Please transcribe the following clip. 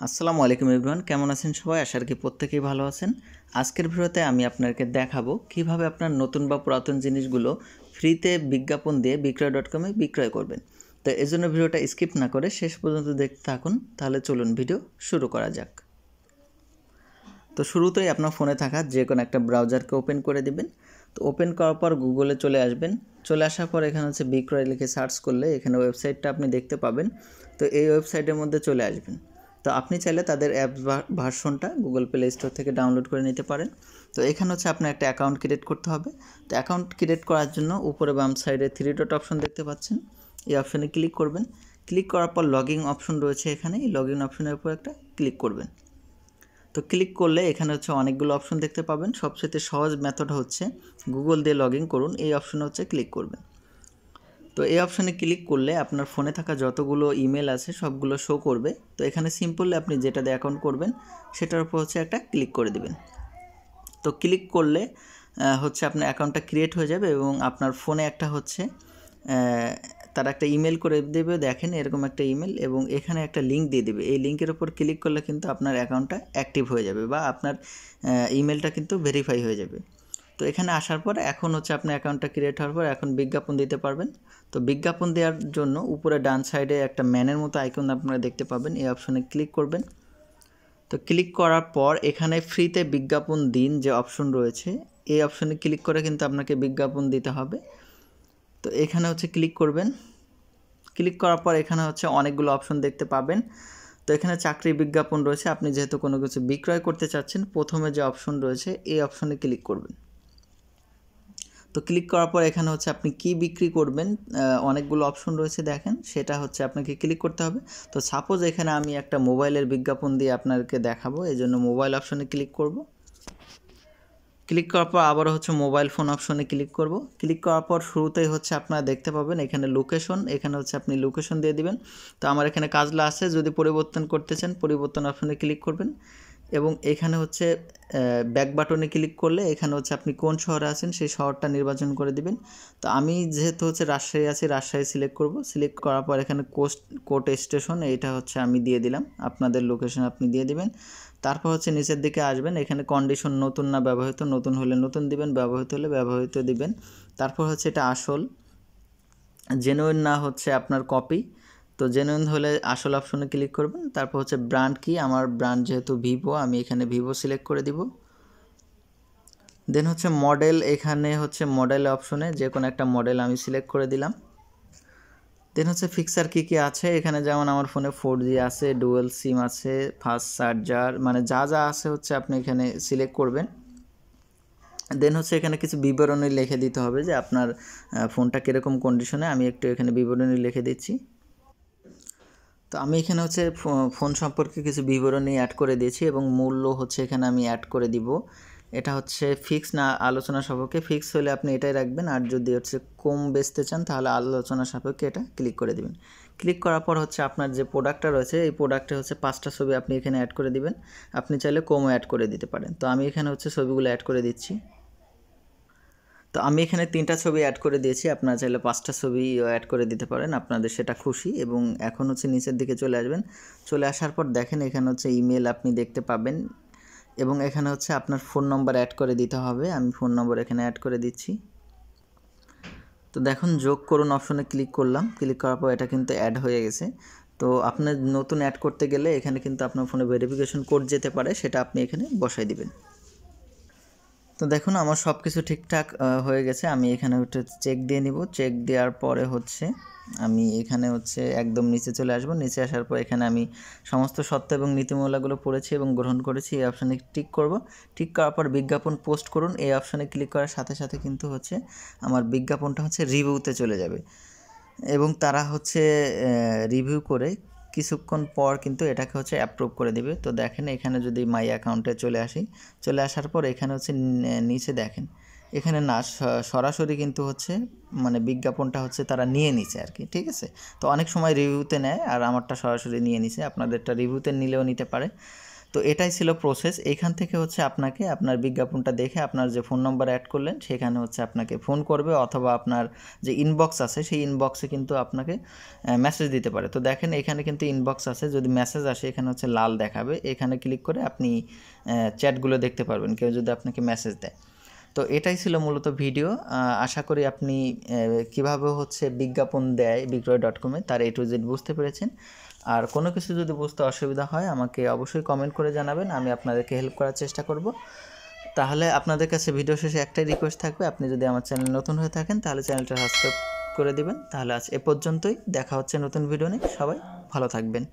আসসালামু আলাইকুম এভরিওয়ান, কেমন আছেন সবাই? আশা করি প্রত্যেকেই ভালো আছেন। আজকের ভিডিওতে আমি আপনাকে দেখাবো কিভাবে আপনার নতুন বা পুরাতন জিনিসগুলো ফ্রিতে বিজ্ঞাপন দিয়ে বিক্রয়.com-এ বিক্রয় করবেন। তো এজন্য ভিডিওটা স্কিপ না করে শেষ পর্যন্ত দেখতে থাকুন। তাহলে চলুন ভিডিও শুরু করা যাক। তো শুরুতেই আপনার ফোনে থাকা যে কোনো একটা ব্রাউজারকে ওপেন করে দিবেন। তো ওপেন করার পর গুগলে চলে আসবেন। চলে আসার পর এখানে হচ্ছে বিক্রয় লিখে সার্চ করলে এখানে ওয়েবসাইটটা আপনি দেখতে পাবেন। তো এই ওয়েবসাইটের মধ্যে চলে আসবেন। তো আপনি চাইলে তাদের অ্যাপস ভার্সনটা গুগল প্লে স্টোর থেকে ডাউনলোড করে নিতে পারেন। তো এখানে হচ্ছে আপনার একটা অ্যাকাউন্ট ক্রিয়েট করতে হবে। তো অ্যাকাউন্ট ক্রিয়েট করার জন্য উপরে বাম সাইডে 3 ডট অপশন দেখতে পাচ্ছেন, এই অপশনে ক্লিক করবেন। ক্লিক করার পর লগইন অপশন রয়েছে, এখানে এই লগইন অপশনের উপর একটা ক্লিক করবেন। তো ক্লিক করলে এখানে হচ্ছে অনেকগুলো অপশন দেখতে পাবেন। সবচেয়ে সহজ মেথড হচ্ছে গুগল দিয়ে লগ ইন করুন, এই অপশনে হচ্ছে ক্লিক করবেন। তো এই অপশানে ক্লিক করলে আপনার ফোনে থাকা যতগুলো ইমেল আছে সবগুলো শো করবে। তো এখানে সিম্পলি আপনি যেটা দিয়ে অ্যাকাউন্ট করবেন সেটার উপর হচ্ছে একটা ক্লিক করে দিবেন। তো ক্লিক করলে হচ্ছে আপনার অ্যাকাউন্টটা ক্রিয়েট হয়ে যাবে এবং আপনার ফোনে একটা হচ্ছে তারা একটা ইমেল করে দেবে, দেখেন এরকম একটা ইমেল, এবং এখানে একটা লিঙ্ক দিয়ে দেবে। এই লিঙ্কের উপর ক্লিক করলে কিন্তু আপনার অ্যাকাউন্টটা অ্যাক্টিভ হয়ে যাবে বা আপনার ইমেলটা কিন্তু ভেরিফাই হয়ে যাবে। তো এখানে আসার পর এখন হচ্ছে আপনার অ্যাকাউন্টটা ক্রিয়েট হওয়ার পর এখন বিজ্ঞাপন দিতে পারবেন। তো বিজ্ঞাপন দেওয়ার জন্য উপরে ডান সাইডে একটা ম্যানের মতো আইকন আপনারা দেখতে পাবেন, এই অপশনে ক্লিক করবেন। তো ক্লিক করার পর এখানে ফ্রিতে বিজ্ঞাপন দিন যে অপশন রয়েছে, এই অপশনে ক্লিক করে কিন্তু আপনাকে বিজ্ঞাপন দিতে হবে। তো এখানে হচ্ছে ক্লিক করবেন। ক্লিক করার পর এখানে হচ্ছে অনেকগুলো অপশন দেখতে পাবেন। তো এখানে চাকরি বিজ্ঞাপন রয়েছে, আপনি যেহেতু কোনো কিছু বিক্রয় করতে চাচ্ছেন প্রথমে যে অপশন রয়েছে এই অপশনে ক্লিক করবেন। তো ক্লিক করার পর এখানে হচ্ছে আপনি কি বিক্রি করবেন, অনেকগুলো অপশন রয়েছে দেখেন, সেটা হচ্ছে আপনাকে ক্লিক করতে হবে। তো সাপোজ এখানে আমি একটা মোবাইলের বিজ্ঞাপন দিয়ে আপনাকে দেখাবো, এই জন্য মোবাইল অপশনে ক্লিক করব। ক্লিক করার পর আবারও হচ্ছে মোবাইল ফোন অপশনে ক্লিক করব। ক্লিক করার পর শুরুতেই হচ্ছে আপনারা দেখতে পাবেন এখানে লোকেশন, এখানে হচ্ছে আপনি লোকেশন দিয়ে দিবেন। তো আমার এখানে কাজলা আছে, যদি পরিবর্তন করতে চান পরিবর্তন অপশনে ক্লিক করবেন এবং এখানে হচ্ছে ব্যাক বাটনে ক্লিক করলে এখানে হচ্ছে আপনি কোন শহরে আছেন সেই শহরটা নির্বাচন করে দিবেন। তো আমি যেহেতু হচ্ছে রাজশাহী আছি, রাজশাহী সিলেক্ট করব। সিলেক্ট করার পর এখানে কোর্ট স্টেশন এইটা হচ্ছে আমি দিয়ে দিলাম, আপনাদের লোকেশন আপনি দিয়ে দিবেন। তারপর হচ্ছে নিচের দিকে আসবেন, এখানে কন্ডিশন নতুন না ব্যবহৃত, নতুন হলে নতুন দিবেন, ব্যবহৃত হলে ব্যবহৃত দিবেন। তারপর হচ্ছে এটা আসল, জেনুইন না হচ্ছে আপনার কপি। তো জেনুইন হলে আসল অপশনে ক্লিক করবেন। তারপর হচ্ছে ব্র্যান্ড কি, আমার ব্র্যান্ড যেহেতু ভিভো, আমি এখানে ভিভো সিলেক্ট করে দিব। দেন হচ্ছে মডেল, এখানে হচ্ছে মডেল অপশনে যে কোনো একটা মডেল আমি সিলেক্ট করে দিলাম। দেন হচ্ছে ফিক্সার কী কী আছে, এখানে যেমন আমার ফোনে 4G আছে, ডুয়েল সিম আছে, ফাস্ট চার্জার, মানে যা যা আছে হচ্ছে আপনি এখানে সিলেক্ট করবেন। দেন হচ্ছে এখানে কিছু বিবরণী লিখে দিতে হবে যে আপনার ফোনটা কীরকম কন্ডিশনে, আমি একটু এখানে বিবরণী লিখে দিচ্ছি। তো আমি এখানে হচ্ছে ফোন সম্পর্কে কিছু বিবরণী অ্যাড করে দিয়েছি এবং মূল্য হচ্ছে এখানে আমি অ্যাড করে দিব। এটা হচ্ছে ফিক্স না আলোচনা সাপেক্ষে, ফিক্স হলে আপনি এটাই রাখবেন, আর যদি হচ্ছে কম বেচতে চান তাহলে আলোচনা সাপেক্ষে এটা ক্লিক করে দিবেন। ক্লিক করার পর হচ্ছে আপনার যে প্রোডাক্টটা রয়েছে এই প্রোডাক্টে হচ্ছে 5টা ছবি আপনি এখানে অ্যাড করে দিবেন। আপনি চাইলে কমও অ্যাড করে দিতে পারেন। তো আমি এখানে হচ্ছে ছবিগুলো অ্যাড করে দিচ্ছি। তো আমি এখানে 3টা ছবি অ্যাড করে দিয়েছি, আপনারা চাইলে 5টা ছবি অ্যাড করে দিতে পারেন, আপনাদের সেটা খুশি। এবং এখন হচ্ছে নিচের দিকে চলে আসবেন। চলে আসার পর দেখেন এখানে হচ্ছে ইমেল আপনি দেখতে পাবেন এবং এখানে হচ্ছে আপনার ফোন নম্বর অ্যাড করে দিতে হবে। আমি ফোন নম্বর এখানে অ্যাড করে দিচ্ছি। তো দেখুন যোগ করুন অপশনে ক্লিক করলাম, ক্লিক করার পর এটা কিন্তু অ্যাড হয়ে গেছে। তো আপনার নতুন অ্যাড করতে গেলে এখানে কিন্তু আপনার ফোনে ভেরিফিকেশন কোড যেতে পারে, সেটা আপনি এখানে বসাই দিবেন। তো দেখুন আমার সব কিছু ঠিকঠাক হয়ে গেছে। আমি এখানে হচ্ছে চেক দিয়ে নিব। চেক দেওয়ার পরে হচ্ছে আমি এখানে হচ্ছে একদম নিচে চলে আসব। নিচে আসার পর এখানে আমি সমস্ত সত্য এবং নীতিমালাগুলো পড়েছি এবং গ্রহণ করেছি, এই অপশানে টিক করব। টিক করার পর বিজ্ঞাপন পোস্ট করুন, এই অপশানে ক্লিক করার সাথে সাথে কিন্তু হচ্ছে আমার বিজ্ঞাপনটা হচ্ছে রিভিউতে চলে যাবে এবং তারা হচ্ছে রিভিউ করে কিছুক্ষণ পর কিন্তু এটাকে হচ্ছে অ্যাপ্রুভ করে দিবে। তো দেখেন এখানে যদি মাই অ্যাকাউন্টে চলে আসি, চলে আসার পর এখানে হচ্ছে নিচে দেখেন এখানে না সরাসরি কিন্তু হচ্ছে মানে বিজ্ঞাপনটা হচ্ছে তারা নিয়ে নিছে আর কি, ঠিক আছে। তো অনেক সময় রিভিউতে নেয় আর আমারটা সরাসরি নিয়ে নিছে, আপনাদেরটা রিভিউতে নিলেও নিতে পারে। তো তো এটাই ছিল প্রসেস। এইখান থেকে হচ্ছে আপনাকে আপনার বিজ্ঞাপনটা দেখে আপনার যে ফোন নম্বর অ্যাড করলেন সেখানে হচ্ছে আপনাকে ফোন করবে, অথবা আপনার যে ইনবক্স আছে সেই ইনবক্সে কিন্তু আপনাকে মেসেজ দিতে পারে। তো দেখেন এখানে কিন্তু ইনবক্স আছে, যদি মেসেজ আসে এখানে হচ্ছে লাল দেখাবে, এখানে ক্লিক করে আপনি চ্যাটগুলো দেখতে পারবেন কেউ যদি আপনাকে মেসেজ দেয়। তো এটাই ছিল মূলত ভিডিও। আশা করি আপনি কিভাবে হচ্ছে বিজ্ঞাপন দেয় বিক্রয়.com-এ তার A to Z বুঝতে পেরেছেন। আর কোনো কিছু যদি বুঝতে অসুবিধা হয় আমাকে অবশ্যই কমেন্ট করে জানাবেন, আমি আপনাদেরকে হেল্প করার চেষ্টা করব। তাহলে আপনাদের কাছে ভিডিও শেষে একটাই রিকোয়েস্ট থাকবে, আপনি যদি আমার চ্যানেল নতুন হয়ে থাকেন তাহলে চ্যানেলটা সাবস্ক্রাইব করে দিবেন। তাহলে আজ এ পর্যন্তই, দেখা হচ্ছে নতুন ভিডিও নিয়ে। সবাই ভালো থাকবেন।